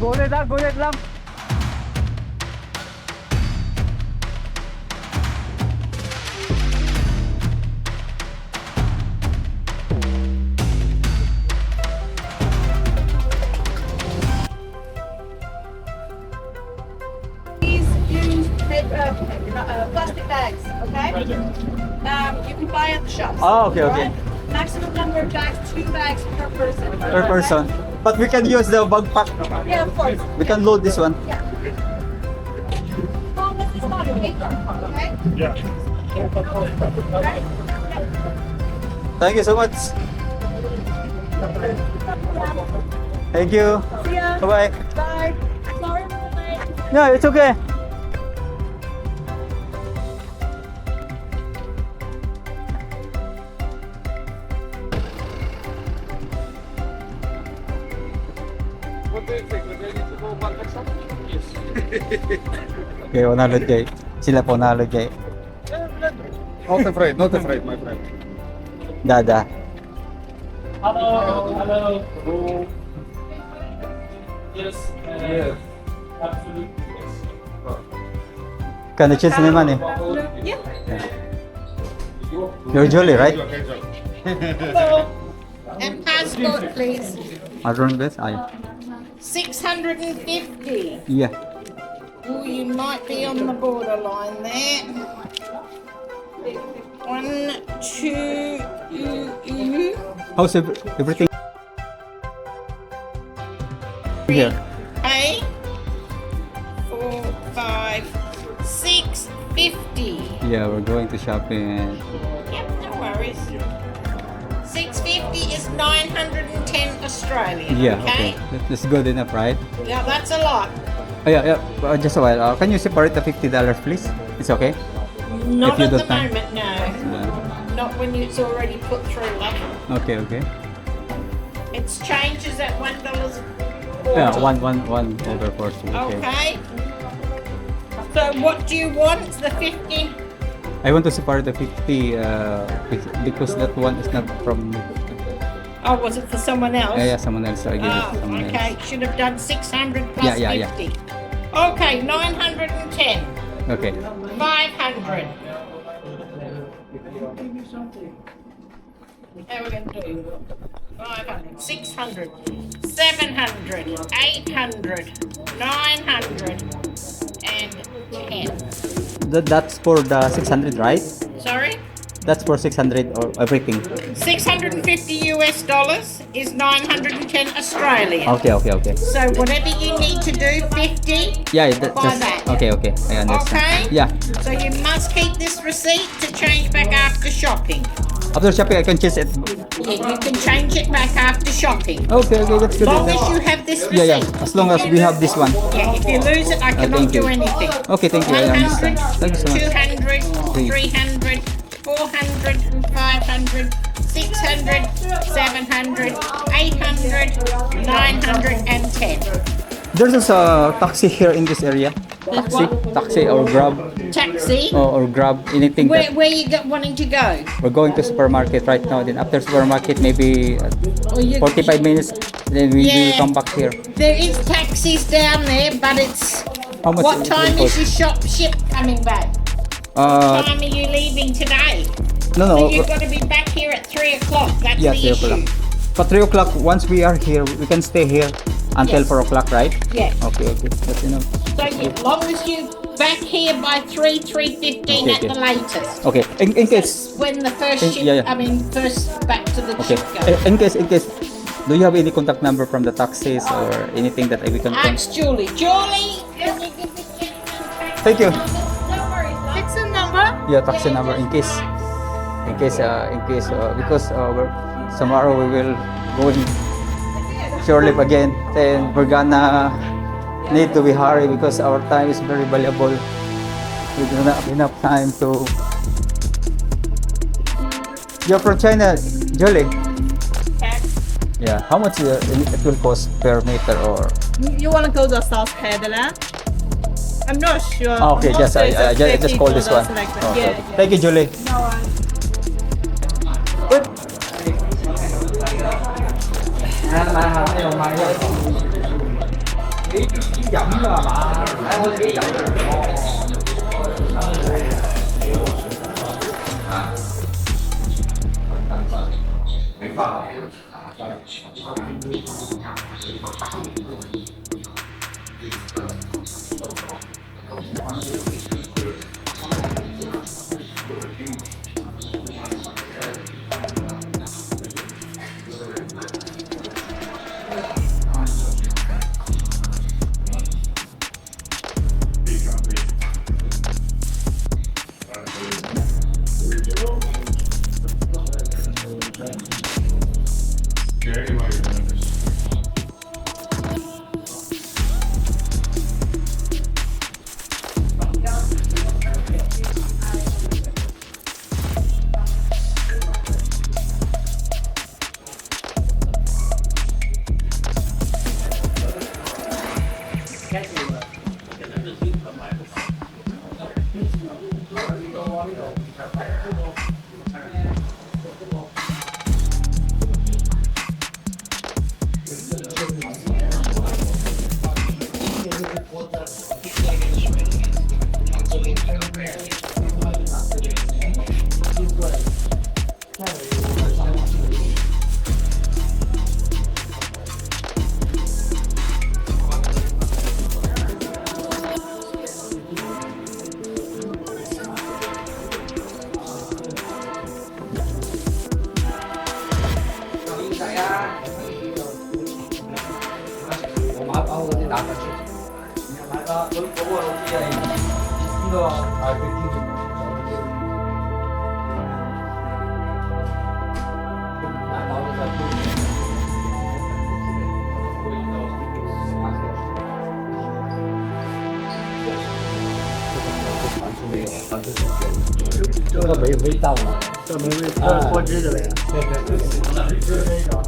Gulit lang. Please use plastic bags, okay? You can buy at the shops. Oh, okay, okay. alright? Maximum number of bags, 2 bags per person. Per person. But we can use the backpack. Yeah, of course. We can load this one. Yeah. Long as it's not a paper, okay? Yeah. Right? Thank you so much. Thank you. See ya. Bye-bye. Bye. Sorry for the late. No, it's okay. What do you think? Would they need to go back at some? Yes. Okay, 100K. Sila po 100K. Not afraid, my friend. Dada. Hello. Yes. Yes. Absolutely. Yes. Can you choose me money? Yeah. You're Julie, right? And passport, please. Madron best? Ay. 650. Yeah. Oh, you might be on the borderline there. 1, 2, How's everything here? Hey. 4, 5, 650. Yeah, we're going to shopping and Yep, no worries. 650 is 910 Australian. yeah, Okay. okay. That's good enough, right? Yeah, that's a lot. Oh, yeah. Just a while. Can you separate the $50, please? It's okay? Not you at the don't mind. moment, no. Yeah. Not when it's already put through, like. Okay. It's changes at $1. Yeah, one over 40. Okay. Okay. So what do you want? The 50? I want to separate the 50 because that one is not from me. Oh, was it for someone else? Yeah, someone else. I give it to Oh, someone okay. else. Should have done 600 plus Yeah. 50. Okay, 910. Okay. 500. How are we going to do? 500, 600, 700, 800, 900, and 10. That's for the 600, right? Sorry? That's for 600 or everything. 650 US dollars is 910 Australian. Okay. So whatever you need to do, 50. Yeah, Buy that. okay. I understand. Okay? Yeah. So you must keep this receipt to change back after shopping. After shopping, I can choose it. Yeah, you can change it back after shopping. Okay, that's good. As long as you have this receipt. Yeah. As long as we have this one. Yeah, if you lose it, I cannot thank you. do anything. Okay, thank you. I 100, understand. Thank you so much. 200, 300, 400, 500, 600, 700, 800, 910. There's a taxi here in this area. Taxi or Grab Taxi. or Grab anything. Where you wanting to go? We're going to supermarket right now. Then after supermarket, maybe Or you- 45 minutes. Then we will Yeah. come back here. There is taxis down there, but it's How much? what it time will is cost? your ship coming back? What time are you leaving today? No. So you've got to be back here at 3 o'clock. That's Yeah, the 3 issue. o'clock. But 3 o'clock, once we are here, we can stay here until Yes. 4 o'clock, right? Yeah. Okay. That's enough. So as long as you back here by 3:15 Okay, at the latest. Okay. In case. When the first ship, Yeah. first back to the Okay. ship goes. In case. Do you have any contact number from the taxis or anything that we can? Ask Julie. Julie, can you give me Thank you. Fix the number? Yeah, taxi number in case because tomorrow we will going shore leave again. Then we're gonna need to be hurry because our time is very valuable. We don't have enough time to. You're from China, Julie. Yeah. How much it will cost per meter or? You want to go to South Hedland? I'm not sure. Oh, okay, Most I places just call this one. $50 like that. Okay. Yeah. Thank you, Julie. Good. 这个没味道了，这没味道，脱脂的呗。对对对，是这种。